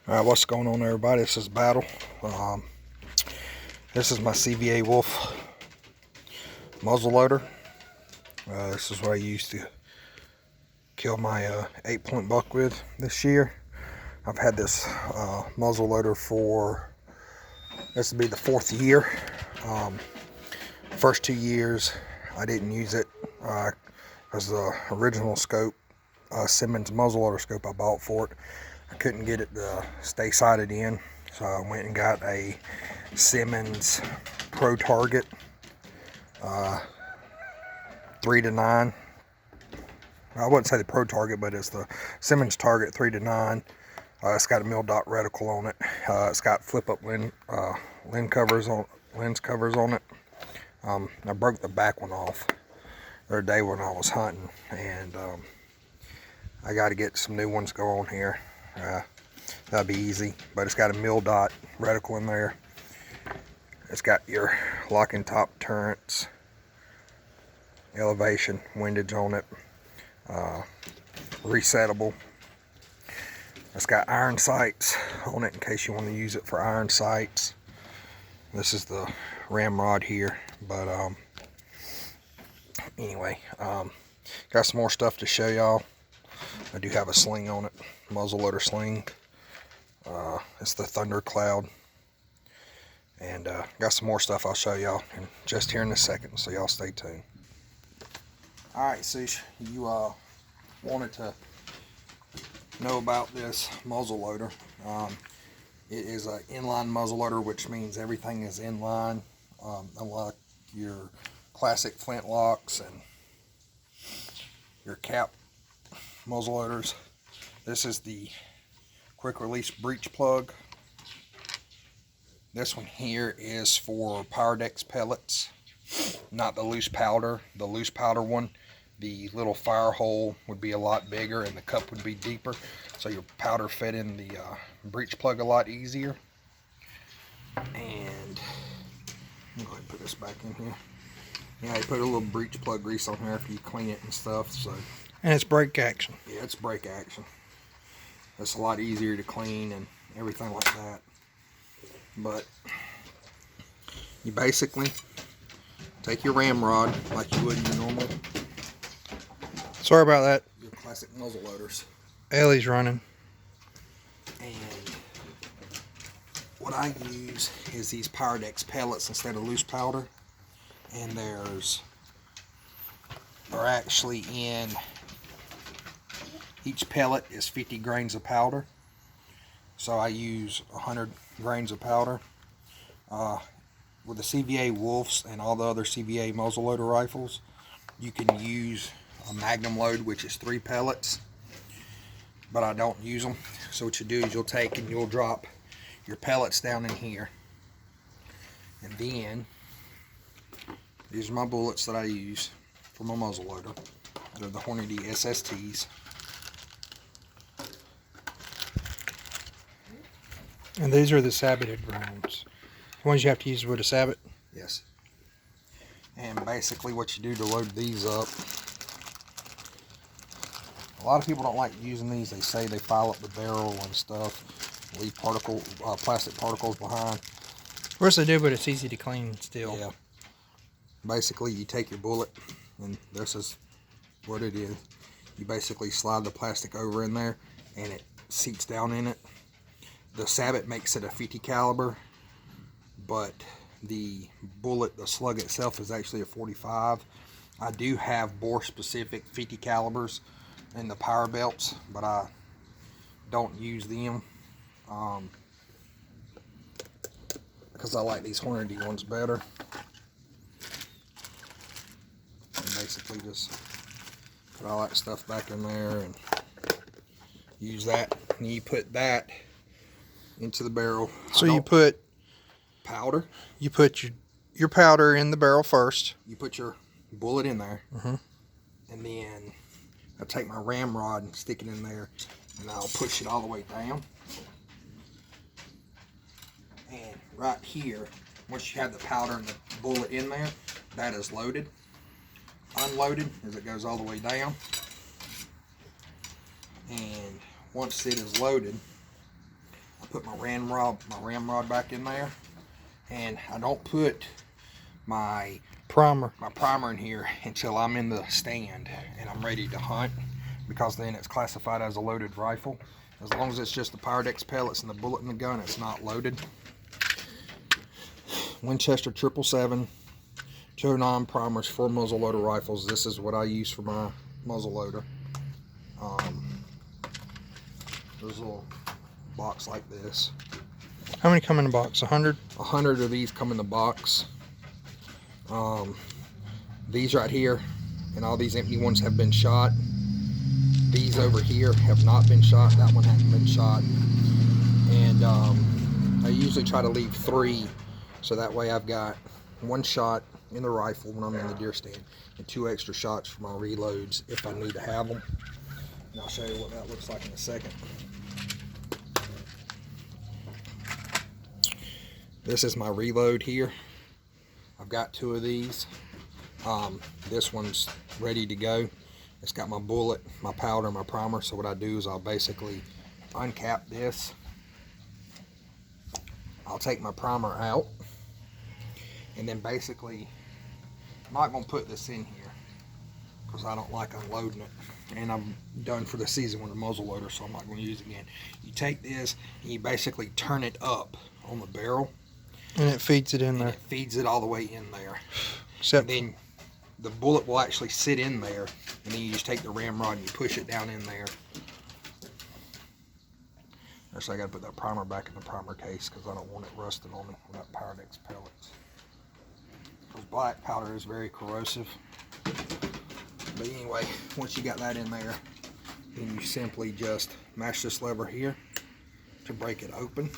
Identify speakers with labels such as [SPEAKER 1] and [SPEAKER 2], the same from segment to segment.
[SPEAKER 1] Alright, what's going on everybody? This is Battle. This is my CVA Wolf muzzleloader. This is what I used to kill my 8-point buck with this year. I've had this muzzleloader for, this will be the 4th year. First 2 years I didn't use it because the original scope, Simmons muzzleloader scope I bought for it, I couldn't get it to stay sighted in, so I went and got a Simmons Pro Target 3-9. I wouldn't say the Pro Target, but it's the Simmons Target 3-9. It's got a mil dot reticle on it. It's got flip-up lens covers on it. I broke the back one off the other day when I was hunting, and I got to get some new ones go on here. That'll be easy, but it's got a mil dot reticle in there. It's got your locking top turrets, elevation, windage on it, resettable. It's got iron sights on it in case you want to use it for iron sights. This is the ramrod here, but anyway, got some more stuff to show y'all. I do have a sling on it, muzzleloader sling. It's the Thundercloud, and got some more stuff I'll show y'all just here in a second, so y'all stay tuned. Alright, so you wanted to know about this muzzleloader. It is an inline muzzleloader, which means everything is inline, unlike your classic flintlocks and your cap muzzleloaders. This is the quick release breech plug. This one here is for Pyrex pellets, not the loose powder. The loose powder one, the little fire hole would be a lot bigger and the cup would be deeper, so your powder fed in the breech plug a lot easier. And I'm going to put this back in here. Yeah, you put a little breech plug grease on here after you clean it and stuff. So,
[SPEAKER 2] and it's brake action.
[SPEAKER 1] Yeah, it's brake action. It's a lot easier to clean and everything like that. But you basically take your ramrod like you would your normal.
[SPEAKER 2] Sorry about that.
[SPEAKER 1] Your classic muzzleloaders.
[SPEAKER 2] Ellie's running.
[SPEAKER 1] And what I use is these Pyrex pellets instead of loose powder. And they're actually in, each pellet is 50 grains of powder. So I use 100 grains of powder. With the CVA Wolves and all the other CVA muzzleloader rifles, you can use a magnum load, which is 3 pellets, but I don't use them. So what you do is you'll take and you'll drop your pellets down in here, and then these are my bullets that I use for my muzzleloader. They're the Hornady SSTs.
[SPEAKER 2] And these are the sabbated rounds. The ones you have to use with a sabbat?
[SPEAKER 1] Yes. And basically what you do to load these up, a lot of people don't like using these. They say they file up the barrel and stuff, leave plastic particles behind.
[SPEAKER 2] Of course they do, but it's easy to clean still.
[SPEAKER 1] Yeah. Basically you take your bullet, and this is what it is. You basically slide the plastic over in there and it seats down in it. The sabbat makes it a 50 caliber, but the bullet, the slug itself, is actually a 45. I do have bore specific 50 calibers in the power belts, but I don't use them because I like these Hornady ones better. And basically just put all that stuff back in there and use that, and you put that into the barrel.
[SPEAKER 2] So you put
[SPEAKER 1] powder.
[SPEAKER 2] You put your powder in the barrel first.
[SPEAKER 1] You put your bullet in there, and then I take my ramrod and stick it in there, and I'll push it all the way down. And right here, once you have the powder and the bullet in there, that is loaded. Unloaded as it goes all the way down. And once it is loaded, I put my ramrod back in there, and I don't put my
[SPEAKER 2] Primer.
[SPEAKER 1] primer in here until I'm in the stand and I'm ready to hunt, because then it's classified as a loaded rifle. As long as it's just the Pyrex pellets and the bullet in the gun, it's not loaded. Winchester 777 209 primers for muzzleloader rifles. This is what I use for my muzzleloader. There's a little box like this.
[SPEAKER 2] How many come in the box? 100?
[SPEAKER 1] 100 of these come in the box. These right here and all these empty ones have been shot. These over here have not been shot. That one hasn't been shot. And I usually try to leave 3, so that way I've got 1 shot in the rifle when I'm in the deer stand and 2 extra shots for my reloads if I need to have them. And I'll show you what that looks like in a second. This is my reload here. I've got 2 of these. This one's ready to go. It's got my bullet, my powder, my primer. So what I do is I'll basically uncap this. I'll take my primer out, and then basically I'm not going to put this in here because I don't like unloading it, and I'm done for the season with a muzzleloader, so I'm not going to use it again. You take this and you basically turn it up on the barrel,
[SPEAKER 2] And it feeds it in there.
[SPEAKER 1] it feeds it all the way in there.
[SPEAKER 2] Except
[SPEAKER 1] And then the bullet will actually sit in there, and then you just take the ramrod and you push it down in there. So I got to put that primer back in the primer case because I don't want it rusting on me with that Pyrex pellets. Because black powder is very corrosive. But anyway, once you got that in there, then you simply just mash this lever here to break it open.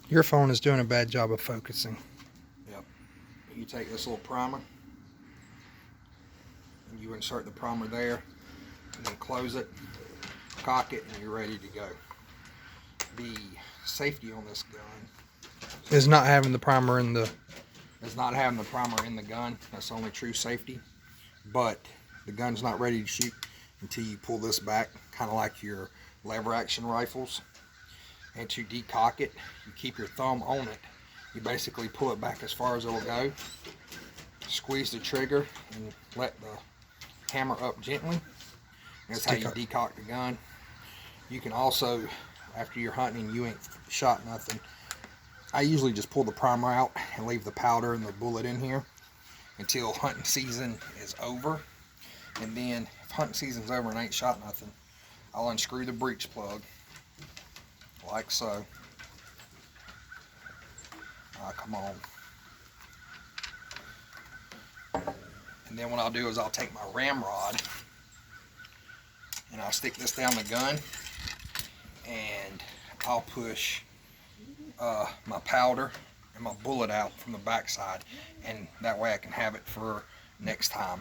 [SPEAKER 2] your phone is doing a bad job of focusing.
[SPEAKER 1] Yep. You take this little primer and you insert the primer there, and then close it, cock it, and you're ready to go. The safety on this gun
[SPEAKER 2] Is not having the primer in the...
[SPEAKER 1] is not having the primer in the gun. That's the only true safety. But the gun's not ready to shoot until you pull this back, kind of like your lever action rifles. And to decock it, you keep your thumb on it. You basically pull it back as far as it will go. Squeeze the trigger and let the hammer up gently. That's how you decock the gun. You can also, after you're hunting and you ain't shot nothing, I usually just pull the primer out and leave the powder and the bullet in here until hunting season is over. And then if hunting season's over and I ain't shot nothing, I'll unscrew the breech plug like so. Come on. And then what I'll do is I'll take my ramrod and I'll stick this down the gun, and I'll push my powder and my bullet out from the backside, and that way I can have it for next time.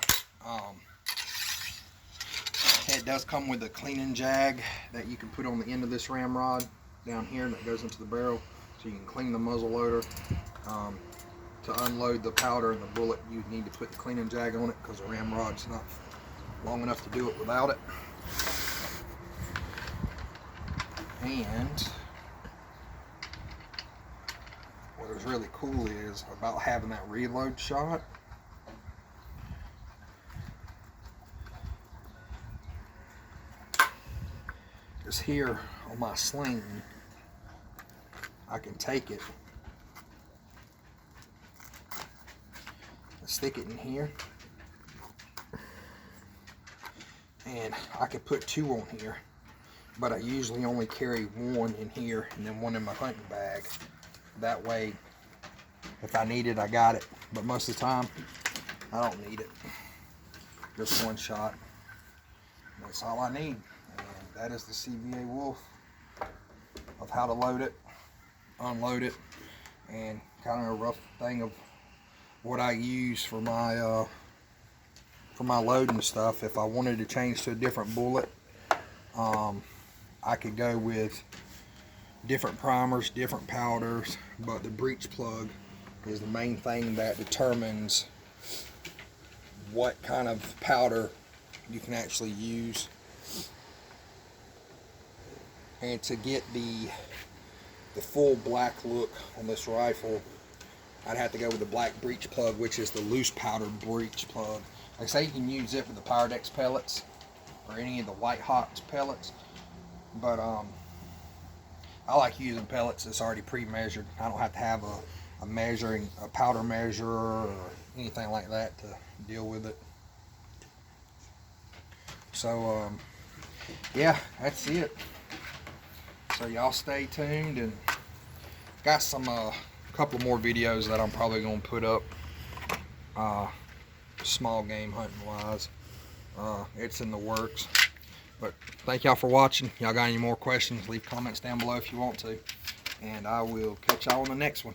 [SPEAKER 1] It does come with a cleaning jag that you can put on the end of this ramrod down here that goes into the barrel, so you can clean the muzzle loader. To unload the powder and the bullet, you need to put the cleaning jag on it because the ramrod's not long enough to do it without it. And what is really cool is about having that reload shot. Is here on my sling, I can take it and stick it in here, and I could put 2 on here, but I usually only carry 1 in here and then 1 in my hunting bag. That way, if I need it, I got it, but most of the time I don't need it. Just 1 shot, that's all I need. And that is the CVA Wolf of how to load it, unload it, and kind of a rough thing of what I use for my loading stuff. If I wanted to change to a different bullet, I could go with different primers, different powders, but the breech plug is the main thing that determines what kind of powder you can actually use. And to get the the full black look on this rifle, I'd have to go with the black breech plug, which is the loose powder breech plug. Like I say, you can use it with the Powerdex pellets or any of the White Hot pellets, but I like using pellets that's already pre-measured. I don't have to have a powder measurer or anything like that to deal with it. So yeah, that's it. So y'all stay tuned, and got some couple more videos that I'm probably gonna put up, small game hunting wise. It's in the works. But thank y'all for watching. Y'all got any more questions, leave comments down below if you want to, and I will catch y'all on the next one.